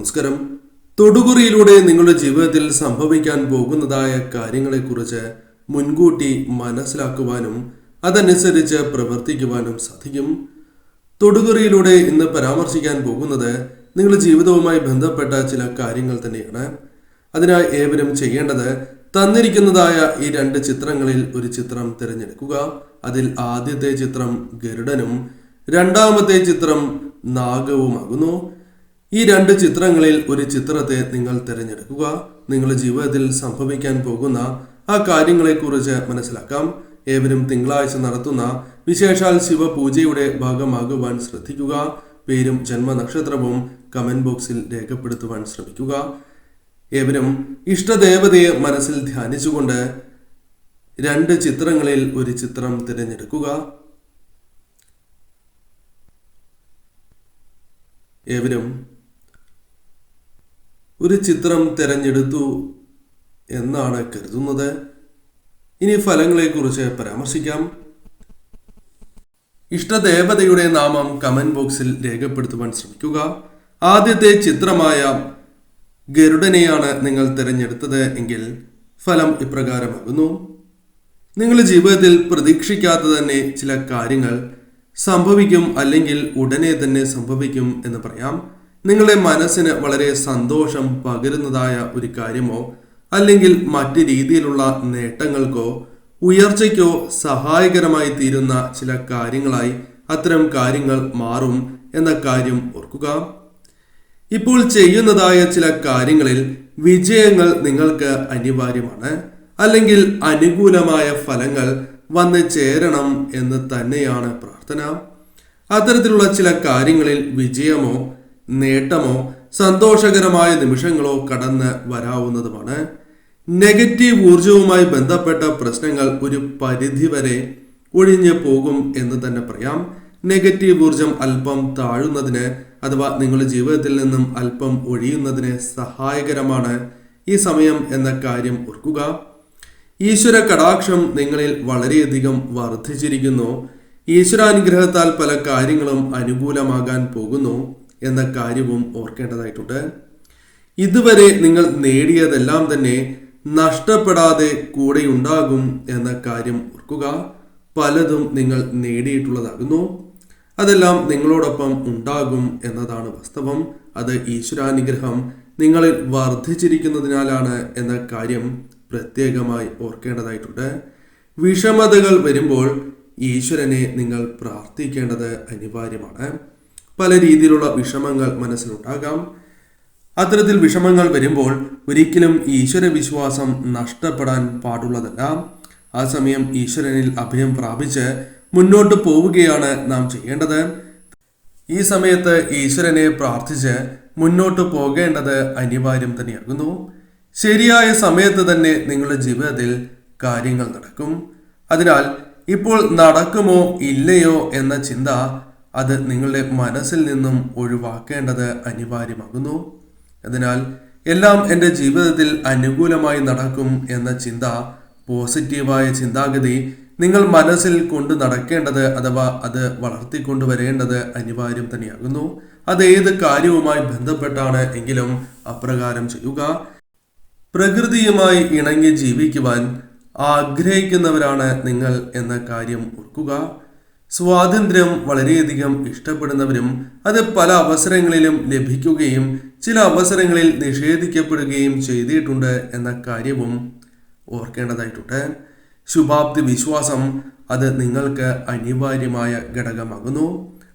നമസ്കാരം. തൊടുകുറിയിലൂടെ നിങ്ങളുടെ ജീവിതത്തിൽ സംഭവിക്കാൻ പോകുന്നതായ കാര്യങ്ങളെക്കുറിച്ച് മുൻകൂട്ടി മനസ്സിലാക്കുവാനും അതനുസരിച്ച് പ്രവർത്തിക്കുവാനും സാധിക്കും. തൊടുകുറിയിലൂടെ ഇന്ന് പരാമർശിക്കാൻ പോകുന്നത് നിങ്ങളുടെ ജീവിതവുമായി ബന്ധപ്പെട്ട ചില കാര്യങ്ങൾ തന്നെയാണ്. അതിനായി ഏവരും ചെയ്യേണ്ടത് തന്നിരിക്കുന്നതായ ഈ 2 ചിത്രങ്ങളിൽ ഒരു ചിത്രം തിരഞ്ഞെടുക്കുക. അതിൽ ആദ്യത്തെ ചിത്രം ഗരുഡനും രണ്ടാമത്തെ ചിത്രം നാഗവുമാകുന്നു. ഈ 2 ചിത്രങ്ങളിൽ ഒരു ചിത്രത്തെ നിങ്ങൾ തിരഞ്ഞെടുക്കുക. നിങ്ങളുടെ ജീവിതത്തിൽ സംഭവിക്കാൻ പോകുന്ന ആ കാര്യങ്ങളെക്കുറിച്ച് മനസ്സിലാക്കാം. ഏവരും തിങ്കളാഴ്ച നടത്തുന്ന വിശേഷാൽ ശിവപൂജയുടെ ഭാഗമാകുവാൻ ശ്രദ്ധിക്കുക. പേരും ജന്മനക്ഷത്രവും കമന്റ് ബോക്സിൽ രേഖപ്പെടുത്തുവാൻ ശ്രമിക്കുക. ഏവരും ഇഷ്ടദേവതയെ മനസ്സിൽ ധ്യാനിച്ചുകൊണ്ട് 2 ചിത്രങ്ങളിൽ ഒരു ചിത്രം തിരഞ്ഞെടുക്കുക. ഏവരും ഒരു ചിത്രം തിരഞ്ഞെടുത്തു എന്നാണ് കരുതുന്നത്. ഇനി ഫലങ്ങളെക്കുറിച്ച് പരാമർശിക്കാം. ഇഷ്ടദേവതയുടെ നാമം കമന്റ് ബോക്സിൽ രേഖപ്പെടുത്തുവാൻ ശ്രമിക്കുക. ആദ്യത്തെ ചിത്രമായ ഗരുഡനെയാണ് നിങ്ങൾ തിരഞ്ഞെടുത്തത് എങ്കിൽ ഫലം ഇപ്രകാരമാകുന്നു. നിങ്ങളുടെ ജീവിതത്തിൽ പ്രതീക്ഷിക്കാത്ത തന്നെ ചില കാര്യങ്ങൾ സംഭവിക്കും, അല്ലെങ്കിൽ ഉടനെ തന്നെ സംഭവിക്കും എന്ന് പറയാം. നിങ്ങളുടെ മനസ്സിന് വളരെ സന്തോഷം പകരുന്നതായ ഒരു കാര്യമോ അല്ലെങ്കിൽ മറ്റു രീതിയിലുള്ള നേട്ടങ്ങൾക്കോ ഉയർച്ചയ്ക്കോ സഹായകരമായി തീരുന്ന ചില കാര്യങ്ങളായി അത്തരം കാര്യങ്ങൾ മാറും എന്ന കാര്യം ഓർക്കുക. ഇപ്പോൾ ചെയ്യുന്നതായ ചില കാര്യങ്ങളിൽ വിജയങ്ങൾ നിങ്ങൾക്ക് അനിവാര്യമാണ്, അല്ലെങ്കിൽ അനുകൂലമായ ഫലങ്ങൾ വന്ന് ചേരണം എന്ന് തന്നെയാണ് പ്രാർത്ഥന. അത്തരത്തിലുള്ള ചില കാര്യങ്ങളിൽ വിജയമോ നേട്ടമോ സന്തോഷകരമായ നിമിഷങ്ങളോ കടന്ന് വരാവുന്നതുമാണ്. നെഗറ്റീവ് ഊർജവുമായി ബന്ധപ്പെട്ട പ്രശ്നങ്ങൾ ഒരു പരിധിവരെ ഒഴിഞ്ഞു പോകും എന്ന് തന്നെ പറയാം. നെഗറ്റീവ് ഊർജം അല്പം താഴുന്നതിന് അഥവാ നിങ്ങളുടെ ജീവിതത്തിൽ നിന്നും അല്പം ഒഴിയുന്നതിന് സഹായകരമാണ് ഈ സമയം എന്ന കാര്യം ഓർക്കുക. ഈശ്വര കടാക്ഷം നിങ്ങളിൽ വളരെയധികം വർദ്ധിച്ചിരിക്കുന്നു. ഈശ്വരാനുഗ്രഹത്താൽ പല കാര്യങ്ങളും അനുകൂലമാകാൻ പോകുന്നു എന്ന കാര്യവും ഓർക്കേണ്ടതായിട്ടുണ്ട്. ഇതുവരെ നിങ്ങൾ നേടിയതെല്ലാം തന്നെ നഷ്ടപ്പെടാതെ കൂടെയുണ്ടാകും എന്ന കാര്യം ഓർക്കുക. പലതും നിങ്ങൾ നേടിയിട്ടുള്ളതാകുന്നു, അതെല്ലാം നിങ്ങളോടൊപ്പം ഉണ്ടാകും എന്നതാണ് വാസ്തവം. അത് ഈശ്വരാനുഗ്രഹം നിങ്ങളിൽ വർദ്ധിച്ചിരിക്കുന്നതിനാലാണ് എന്ന കാര്യം പ്രത്യേകമായി ഓർക്കേണ്ടതായിട്ടുണ്ട്. വിഷമതകൾ വരുമ്പോൾ ഈശ്വരനെ നിങ്ങൾ പ്രാർത്ഥിക്കേണ്ടത് അനിവാര്യമാണ്. പല രീതിയിലുള്ള വിഷമങ്ങൾ മനസ്സിലുണ്ടാകാം. അത്തരത്തിൽ വിഷമങ്ങൾ വരുമ്പോൾ ഒരിക്കലും ഈശ്വര വിശ്വാസം നഷ്ടപ്പെടാൻ പാടുള്ളതല്ല. ആ സമയം ഈശ്വരനിൽ അഭയം പ്രാപിച്ച് മുന്നോട്ട് പോവുകയാണ് നാം ചെയ്യേണ്ടത്. ഈ സമയത്ത് ഈശ്വരനെ പ്രാർത്ഥിച്ച് മുന്നോട്ട് പോകേണ്ടത് അനിവാര്യം തന്നെയാകുന്നു. ശരിയായ സമയത്ത് തന്നെ നിങ്ങളുടെ ജീവിതത്തിൽ കാര്യങ്ങൾ നടക്കും. അതിനാൽ ഇപ്പോൾ നടക്കുമോ ഇല്ലയോ എന്ന ചിന്ത അത് നിങ്ങളുടെ മനസ്സിൽ നിന്നും ഒഴിവാക്കേണ്ടത് അനിവാര്യമാകുന്നു. അതിനാൽ എല്ലാം എൻ്റെ ജീവിതത്തിൽ അനുകൂലമായി നടക്കും എന്ന ചിന്ത, പോസിറ്റീവായ ചിന്താഗതി നിങ്ങൾ മനസ്സിൽ കൊണ്ട് നടക്കേണ്ടത് അഥവാ അത് വളർത്തിക്കൊണ്ടുവരേണ്ടത് അനിവാര്യം തന്നെയാകുന്നു. അത് ഏത് കാര്യവുമായി ബന്ധപ്പെട്ടാണ് എങ്കിലും അപ്രകാരം ചെയ്യുക. പ്രകൃതിയുമായി ഇണങ്ങി ജീവിക്കുവാൻ ആഗ്രഹിക്കുന്നവരാണ് നിങ്ങൾ എന്ന കാര്യം ഓർക്കുക. സ്വാതന്ത്ര്യം വളരെയധികം ഇഷ്ടപ്പെടുന്നവരും അത് പല അവസരങ്ങളിലും ലഭിക്കുകയും ചില അവസരങ്ങളിൽ നിഷേധിക്കപ്പെടുകയും ചെയ്തിട്ടുണ്ട് എന്ന കാര്യവും ഓർക്കേണ്ടതായിട്ടുണ്ട്. ശുഭാപ്തി വിശ്വാസം അത് നിങ്ങൾക്ക് അനിവാര്യമായ ഘടകമാകുന്നു.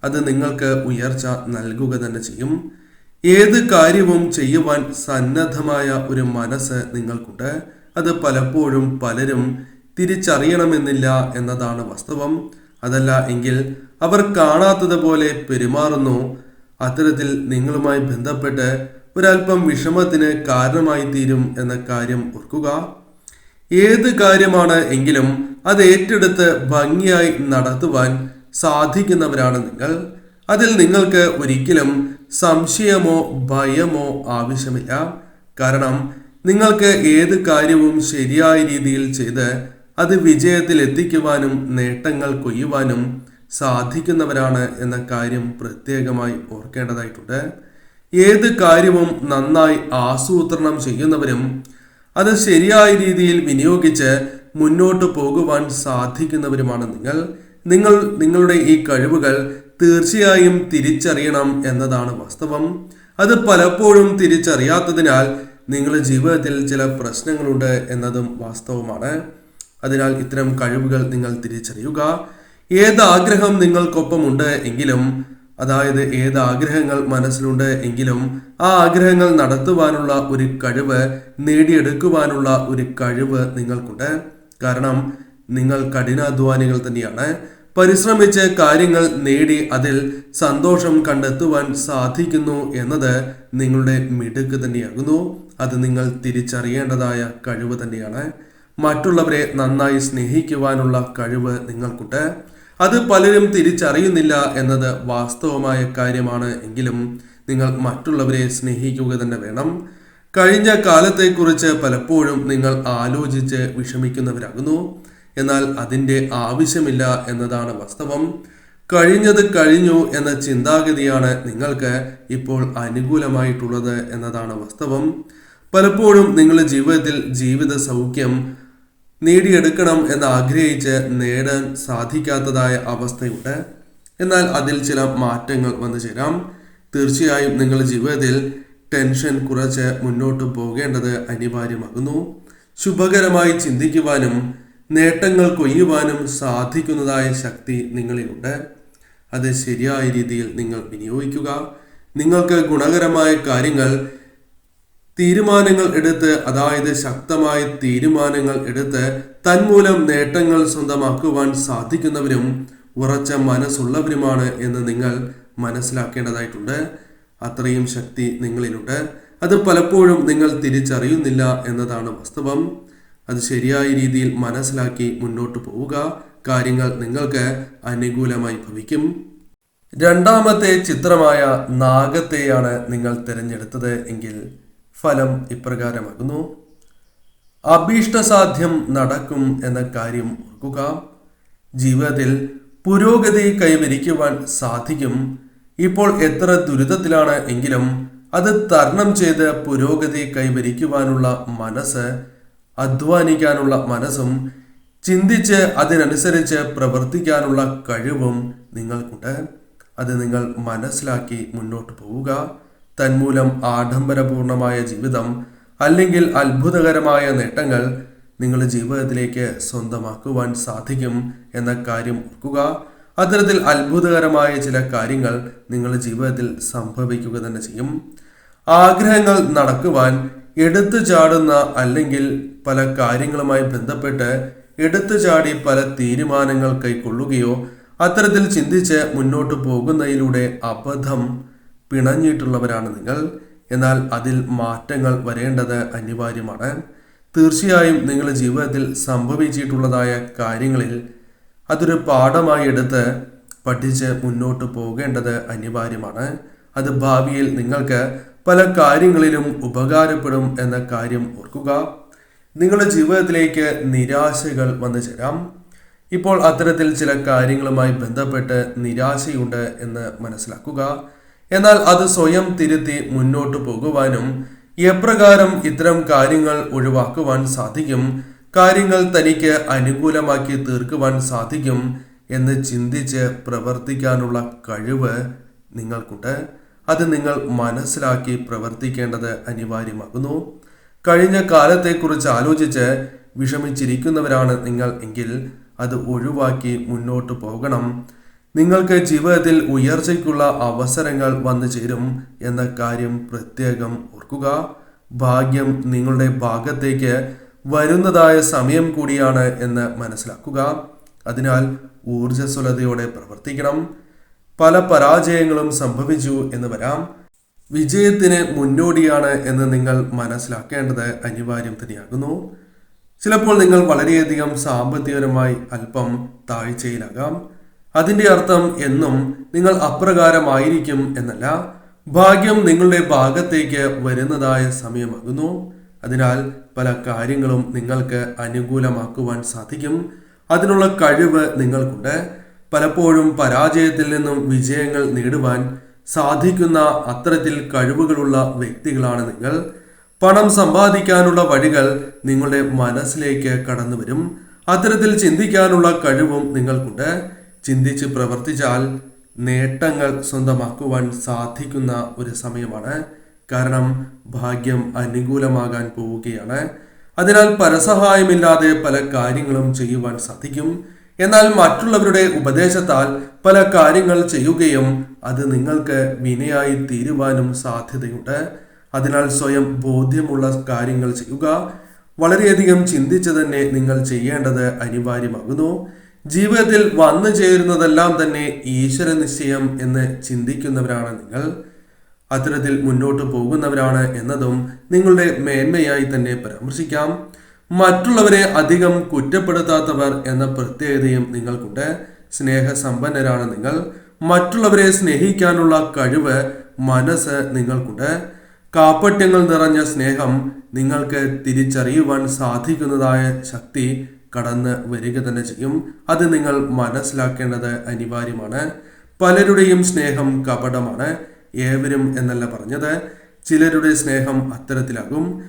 അത് നിങ്ങൾക്ക് ഉയർച്ച നൽകുക തന്നെ ചെയ്യും. ഏത് കാര്യവും ചെയ്യുവാൻ സന്നദ്ധമായ ഒരു മനസ്സ് നിങ്ങൾക്കുണ്ട്. അത് പലപ്പോഴും പലരും തിരിച്ചറിയണമെന്നില്ല എന്നതാണ് വാസ്തവം. അതല്ല എങ്കിൽ അവർ കാണാത്തതുപോലെ പെരുമാറുന്നു. അത്തരത്തിൽ നിങ്ങളുമായി ബന്ധപ്പെട്ട് ഒരല്പം വിഷമത്തിന് കാരണമായി തീരും എന്ന കാര്യം ഓർക്കുക. ഏത് കാര്യമാണ് എങ്കിലും അത് ഏറ്റെടുത്ത് ഭംഗിയായി നടത്തുവാൻ സാധിക്കുന്നവരാണ് നിങ്ങൾ. അതിൽ നിങ്ങൾക്ക് ഒരിക്കലും സംശയമോ ഭയമോ ആവശ്യമില്ല. കാരണം നിങ്ങൾക്ക് ഏത് കാര്യവും ശരിയായ രീതിയിൽ ചെയ്ത് അത് വിജയത്തിൽ എത്തിക്കുവാനും നേട്ടങ്ങൾ കൊയ്യുവാനും സാധിക്കുന്നവരാണ് എന്ന കാര്യം പ്രത്യേകമായി ഓർക്കേണ്ടതായിട്ടുണ്ട്. ഏത് കാര്യവും നന്നായി ആസൂത്രണം ചെയ്യുന്നവരും അത് ശരിയായ രീതിയിൽ വിനിയോഗിച്ച് മുന്നോട്ട് പോകുവാൻ സാധിക്കുന്നവരുമാണ് നിങ്ങൾ നിങ്ങളുടെ ഈ കഴിവുകൾ തീർച്ചയായും തിരിച്ചറിയണം എന്നതാണ് വാസ്തവം. അത് പലപ്പോഴും തിരിച്ചറിയാത്തതിനാൽ നിങ്ങളുടെ ജീവിതത്തിൽ ചില പ്രശ്നങ്ങളുണ്ട് എന്നതും വാസ്തവമാണ്. അതിനാൽ ഇത്തരം കഴിവുകൾ നിങ്ങൾ തിരിച്ചറിയുക. ഏത് ആഗ്രഹം നിങ്ങൾക്കൊപ്പമുണ്ട് എങ്കിലും, അതായത് ഏത് ആഗ്രഹങ്ങൾ മനസ്സിലുണ്ട് എങ്കിലും ആ ആഗ്രഹങ്ങൾ നടത്തുവാനുള്ള ഒരു കഴിവ്, നേടിയെടുക്കുവാനുള്ള ഒരു കഴിവ് നിങ്ങൾക്കുണ്ട്. കാരണം നിങ്ങൾ കഠിനാധ്വാനികൾ തന്നെയാണ്. പരിശ്രമിച്ച് കാര്യങ്ങൾ നേടി അതിൽ സന്തോഷം കണ്ടെത്തുവാൻ സാധിക്കുന്നു എന്നത് നിങ്ങളുടെ മിടുക്ക് തന്നെയാകുന്നു. അത് നിങ്ങൾ തിരിച്ചറിയേണ്ടതായ കഴിവ് തന്നെയാണ്. മറ്റുള്ളവരെ നന്നായി സ്നേഹിക്കുവാനുള്ള കഴിവ് നിങ്ങൾക്കുണ്ട്. അത് പലരും തിരിച്ചറിയുന്നില്ല എന്നത് വാസ്തവമായ കാര്യമാണ്. എങ്കിലും നിങ്ങൾ മറ്റുള്ളവരെ സ്നേഹിക്കുക തന്നെ വേണം. കഴിഞ്ഞ കാലത്തെക്കുറിച്ച് പലപ്പോഴും നിങ്ങൾ ആലോചിച്ച് വിഷമിക്കുന്നവരാകുന്നു. എന്നാൽ അതിൻ്റെ ആവശ്യമില്ല എന്നതാണ് വാസ്തവം. കഴിഞ്ഞത് കഴിഞ്ഞു എന്ന ചിന്താഗതിയാണ് നിങ്ങൾക്ക് ഇപ്പോൾ അനുകൂലമായിട്ടുള്ളത് എന്നതാണ് വാസ്തവം. പലപ്പോഴും നിങ്ങളുടെ ജീവിതത്തിൽ ജീവിത സൗഖ്യം നേടിയെടുക്കണം എന്ന് ആഗ്രഹിച്ച് നേടാൻ സാധിക്കാത്തതായ അവസ്ഥയുണ്ട്. എന്നാൽ അതിൽ ചില മാറ്റങ്ങൾ വന്നു ചേരാം. തീർച്ചയായും നിങ്ങളുടെ ജീവിതത്തിൽ ടെൻഷൻ കുറച്ച് മുന്നോട്ട് പോകേണ്ടത് അനിവാര്യമാകുന്നു. ശുഭകരമായി ചിന്തിക്കുവാനും നേട്ടങ്ങൾ കൊയ്യുവാനും സാധിക്കുന്നതായ ശക്തി നിങ്ങളിലുണ്ട്. അത് ശരിയായ രീതിയിൽ നിങ്ങൾ വിനിയോഗിക്കുക. നിങ്ങൾക്ക് ഗുണകരമായ കാര്യങ്ങൾ, തീരുമാനങ്ങൾ എടുത്ത്, അതായത് ശക്തമായ തീരുമാനങ്ങൾ എടുത്ത് തന്മൂലം നേട്ടങ്ങൾ സ്വന്തമാക്കുവാൻ സാധിക്കുന്നവരും ഉറച്ച മനസ്സുള്ളവരുമാണ് എന്ന് നിങ്ങൾ മനസ്സിലാക്കേണ്ടതായിട്ടുണ്ട്. അത്രയും ശക്തി നിങ്ങളിലുണ്ട്. അത് പലപ്പോഴും നിങ്ങൾ തിരിച്ചറിയുന്നില്ല എന്നതാണ് വാസ്തവം. അത് ശരിയായ രീതിയിൽ മനസ്സിലാക്കി മുന്നോട്ട് പോവുക. കാര്യങ്ങൾ നിങ്ങൾക്ക് അനുകൂലമായി ഭവിക്കും. രണ്ടാമത്തെ ചിത്രമായ നാഗത്തെയാണ് നിങ്ങൾ തിരഞ്ഞെടുത്തത് എങ്കിൽ ഫലം ഇപ്രകാരമാകുന്നു. അഭീഷ്ടസാധ്യം നടക്കും എന്ന കാര്യം ഓർക്കുക. ജീവിതത്തിൽ പുരോഗതി കൈവരിക്കുവാൻ സാധിക്കും. ഇപ്പോൾ എത്ര ദുരിതത്തിലാണ് എങ്കിലും അത് തരണം ചെയ്ത് പുരോഗതി കൈവരിക്കുവാനുള്ള മനസ്സ്, അധ്വാനിക്കാനുള്ള മനസ്സും ചിന്തിച്ച് അതിനനുസരിച്ച് പ്രവർത്തിക്കാനുള്ള കഴിവും നിങ്ങൾക്കുണ്ട്. അത് നിങ്ങൾ മനസ്സിലാക്കി മുന്നോട്ട് പോവുക. തന്മൂലം ആഡംബരപൂർണമായ ജീവിതം അല്ലെങ്കിൽ അത്ഭുതകരമായ നേട്ടങ്ങൾ നിങ്ങളുടെ ജീവിതത്തിലേക്ക് സ്വന്തമാക്കുവാൻ സാധിക്കും എന്ന കാര്യം ഓർക്കുക. അത്തരത്തിൽ അത്ഭുതകരമായ ചില കാര്യങ്ങൾ നിങ്ങളുടെ ജീവിതത്തിൽ സംഭവിക്കുക തന്നെ ചെയ്യും. ആഗ്രഹങ്ങൾ നടക്കുവാൻ എടുത്തു ചാടുന്ന അല്ലെങ്കിൽ പല കാര്യങ്ങളുമായി ബന്ധപ്പെട്ട് എടുത്തു ചാടി പല തീരുമാനങ്ങൾ കൈക്കൊള്ളുകയോ അത്തരത്തിൽ ചിന്തിച്ച് മുന്നോട്ട് പോകുന്നതിലൂടെ അബദ്ധം പിണഞ്ഞിട്ടുള്ളവരാണ് നിങ്ങൾ. എന്നാൽ അതിൽ മാറ്റങ്ങൾ വരേണ്ടത് അനിവാര്യമാണ്. തീർച്ചയായും നിങ്ങളുടെ ജീവിതത്തിൽ സംഭവിച്ചിട്ടുള്ളതായ കാര്യങ്ങളിൽ അതൊരു പാഠമായി എടുത്ത് പഠിച്ച് മുന്നോട്ട് പോകേണ്ടത് അനിവാര്യമാണ്. അത് ഭാവിയിൽ നിങ്ങൾക്ക് പല കാര്യങ്ങളിലും ഉപകാരപ്പെടും എന്ന കാര്യം ഓർക്കുക. നിങ്ങളുടെ ജീവിതത്തിലേക്ക് നിരാശകൾ വന്നു ചേരാം. ഇപ്പോൾ അത്തരത്തിൽ ചില കാര്യങ്ങളുമായി ബന്ധപ്പെട്ട് നിരാശയുണ്ട് എന്ന് മനസ്സിലാക്കുക. എന്നാൽ അത് സ്വയം തിരുത്തി മുന്നോട്ട് പോകുവാനും എപ്രകാരം ഇത്തരം കാര്യങ്ങൾ ഒഴിവാക്കുവാൻ സാധിക്കും, കാര്യങ്ങൾ തനിക്ക് അനുകൂലമാക്കി തീർക്കുവാൻ സാധിക്കും എന്ന് ചിന്തിച്ച് പ്രവർത്തിക്കാനുള്ള കഴിവ് നിങ്ങൾക്കുണ്ട്. അത് നിങ്ങൾ മനസ്സിലാക്കി പ്രവർത്തിക്കേണ്ടത് അനിവാര്യമാകുന്നു. കഴിഞ്ഞ കാലത്തെക്കുറിച്ച് ആലോചിച്ച് വിഷമിച്ചിരിക്കുന്നവരാണ് നിങ്ങൾ എങ്കിൽ അത് ഒഴിവാക്കി മുന്നോട്ട് പോകണം. നിങ്ങൾക്ക് ജീവിതത്തിൽ ഉയർച്ചയ്ക്കുള്ള അവസരങ്ങൾ വന്നു ചേരും എന്ന കാര്യം പ്രത്യേകം ഓർക്കുക. ഭാഗ്യം നിങ്ങളുടെ ഭാഗത്തേക്ക് വരുന്നതായ സമയം കൂടിയാണ് എന്ന് മനസ്സിലാക്കുക. അതിനാൽ ഊർജ്ജസ്വലതയോടെ പ്രവർത്തിക്കണം. പല പരാജയങ്ങളും സംഭവിച്ചു എന്ന് വരാം. വിജയത്തിന് മുന്നോടിയാണ് എന്ന് നിങ്ങൾ മനസ്സിലാക്കേണ്ടത് അനിവാര്യം തന്നെയാകുന്നു. ചിലപ്പോൾ നിങ്ങൾ വളരെയധികം സാമ്പത്തികപരമായി അല്പം താഴ്ചയിലാകാം. അതിൻ്റെ അർത്ഥം എന്നും നിങ്ങൾ അപ്രകാരമായിരിക്കും എന്നല്ല. ഭാഗ്യം നിങ്ങളുടെ ഭാഗത്തേക്ക് വരുന്നതായ സമയമാകുന്നു. അതിനാൽ പല കാര്യങ്ങളും നിങ്ങൾക്ക് അനുകൂലമാക്കുവാൻ സാധിക്കും. അതിനുള്ള കഴിവ് നിങ്ങൾക്കുണ്ട്. പലപ്പോഴും പരാജയത്തിൽ നിന്നും വിജയങ്ങൾ നേടുവാൻ സാധിക്കുന്ന അത്തരത്തിൽ കഴിവുകളുള്ള വ്യക്തികളാണ് നിങ്ങൾ. പണം സമ്പാദിക്കാനുള്ള വഴികൾ നിങ്ങളുടെ മനസ്സിലേക്ക് കടന്നു വരും. അത്തരത്തിൽ ചിന്തിക്കാനുള്ള കഴിവും നിങ്ങൾക്കുണ്ട്. ചിന്തിച്ച് പ്രവർത്തിച്ചാൽ നേട്ടങ്ങൾ സ്വന്തമാക്കുവാൻ സാധിക്കുന്ന ഒരു സമയമാണ്. കാരണം ഭാഗ്യം അനുകൂലമാകാൻ പോവുകയാണ്. അതിനാൽ പരസഹായമില്ലാതെ പല കാര്യങ്ങളും ചെയ്യുവാൻ സാധിക്കും. എന്നാൽ മറ്റുള്ളവരുടെ ഉപദേശത്താൽ പല കാര്യങ്ങൾ ചെയ്യുകയും അത് നിങ്ങൾക്ക് വിനയായി തീരുവാനും സാധ്യതയുണ്ട്. അതിനാൽ സ്വയം ബോധ്യമുള്ള കാര്യങ്ങൾ ചെയ്യുക. വളരെയധികം ചിന്തിച്ച് തന്നെ നിങ്ങൾ ചെയ്യേണ്ടത് അനിവാര്യമാകുന്നു. ജീവിതത്തിൽ വന്നു ചേരുന്നതെല്ലാം തന്നെ ഈശ്വര നിശ്ചയം എന്ന് ചിന്തിക്കുന്നവരാണ് നിങ്ങൾ. അത്തരത്തിൽ മുന്നോട്ട് പോകുന്നവരാണ് എന്നതും നിങ്ങളുടെ മേന്മയായി തന്നെ പരാമർശിക്കാം. മറ്റുള്ളവരെ അധികം കുറ്റപ്പെടുത്താത്തവർ എന്ന പ്രത്യേകതയും നിങ്ങൾക്കുണ്ട്. സ്നേഹസമ്പന്നരാണ് നിങ്ങൾ. മറ്റുള്ളവരെ സ്നേഹിക്കാനുള്ള കഴിവ്, മനസ്സ് നിങ്ങൾക്കുണ്ട്. കാപട്യങ്ങൾ നിറഞ്ഞ സ്നേഹം നിങ്ങൾക്ക് തിരിച്ചറിയുവാൻ സാധിക്കുന്നതായ ശക്തി കടന്ന് വരിക തന്നെ ചെയ്യും. അത് നിങ്ങൾ മനസ്സിലാക്കേണ്ടത് അനിവാര്യമാണ്. പലരുടെയും സ്നേഹം കപടമാണ്. ഏവരും എന്നല്ല പറഞ്ഞത്, ചിലരുടെ സ്നേഹം അത്തരത്തിലാകും.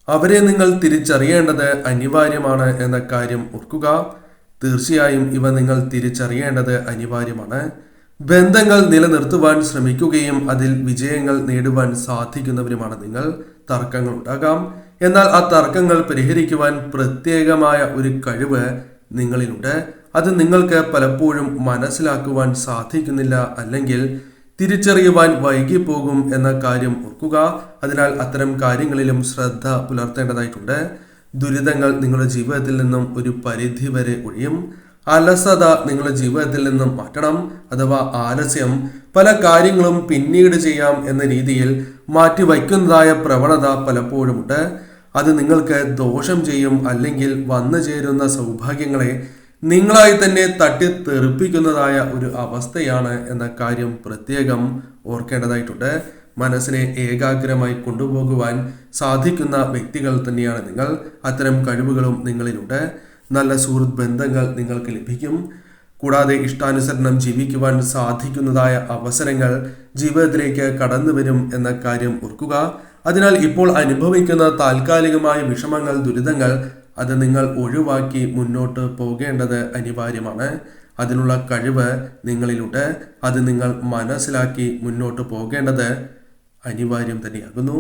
അവരെ നിങ്ങൾ തിരിച്ചറിയേണ്ടത് അനിവാര്യമാണ് എന്ന കാര്യം ഓർക്കുക. തീർച്ചയായും ഇവ നിങ്ങൾ തിരിച്ചറിയേണ്ടത് അനിവാര്യമാണ്. ബന്ധങ്ങൾ നിലനിർത്തുവാൻ ശ്രമിക്കുകയും അതിൽ വിജയങ്ങൾ നേടുവാൻ സാധിക്കുന്നവരുമാണ് നിങ്ങൾ. തർക്കങ്ങൾ ഉണ്ടാകാം. എന്നാൽ ആ തർക്കങ്ങൾ പരിഹരിക്കുവാൻ പ്രത്യേകമായ ഒരു കഴിവ് നിങ്ങളിലുണ്ട്. അത് നിങ്ങൾക്ക് പലപ്പോഴും മനസ്സിലാക്കുവാൻ സാധിക്കുന്നില്ല, അല്ലെങ്കിൽ തിരിച്ചറിയുവാൻ വൈകിപ്പോകും എന്ന കാര്യം ഓർക്കുക. അതിനാൽ അത്തരം കാര്യങ്ങളിലും ശ്രദ്ധ പുലർത്തേണ്ടതായിട്ടുണ്ട്. ദുരിതങ്ങൾ നിങ്ങളുടെ ജീവിതത്തിൽ നിന്നും ഒരു പരിധി വരെ ഒഴിയും. അലസത നിങ്ങളുടെ ജീവിതത്തിൽ നിന്നും മാറ്റണം. അഥവാ ആലസ്യം, പല കാര്യങ്ങളും പിന്നീട് ചെയ്യാം എന്ന രീതിയിൽ മാറ്റിവയ്ക്കുന്നതായ പ്രവണത പലപ്പോഴുമുണ്ട്. അത് നിങ്ങൾക്ക് ദോഷം ചെയ്യും. അല്ലെങ്കിൽ വന്നു ചേരുന്ന സൗഭാഗ്യങ്ങളെ നിങ്ങളായി തന്നെ തട്ടിത്തെറിപ്പിക്കുന്നതായ ഒരു അവസ്ഥയാണ് എന്ന കാര്യം പ്രത്യേകം ഓർക്കേണ്ടതായിട്ടുണ്ട്. മനസ്സിനെ ഏകാഗ്രമായി കൊണ്ടുപോകുവാൻ സാധിക്കുന്ന വ്യക്തികൾ തന്നെയാണ് നിങ്ങൾ. അത്തരം കഴിവുകളും നിങ്ങളിലുണ്ട്. നല്ല സുഹൃത്ത് ബന്ധങ്ങൾ നിങ്ങൾക്ക് ലഭിക്കും. കൂടാതെ ഇഷ്ടാനുസരണം ജീവിക്കുവാൻ സാധിക്കുന്നതായ അവസരങ്ങൾ ജീവിതത്തിലേക്ക് കടന്നു വരും എന്ന കാര്യം ഓർക്കുക. അതിനാൽ ഇപ്പോൾ അനുഭവിക്കുന്ന താൽക്കാലികമായ വിഷമങ്ങൾ, ദുരിതങ്ങൾ, അത് നിങ്ങൾ ഒഴിവാക്കി മുന്നോട്ട് പോകേണ്ടത് അനിവാര്യമാണ്. അതിനുള്ള കഴിവ് നിങ്ങളിലുണ്ട്. അത് നിങ്ങൾ മനസ്സിലാക്കി മുന്നോട്ട് പോകേണ്ടത് അനിവാര്യം തന്നെയാകുന്നു.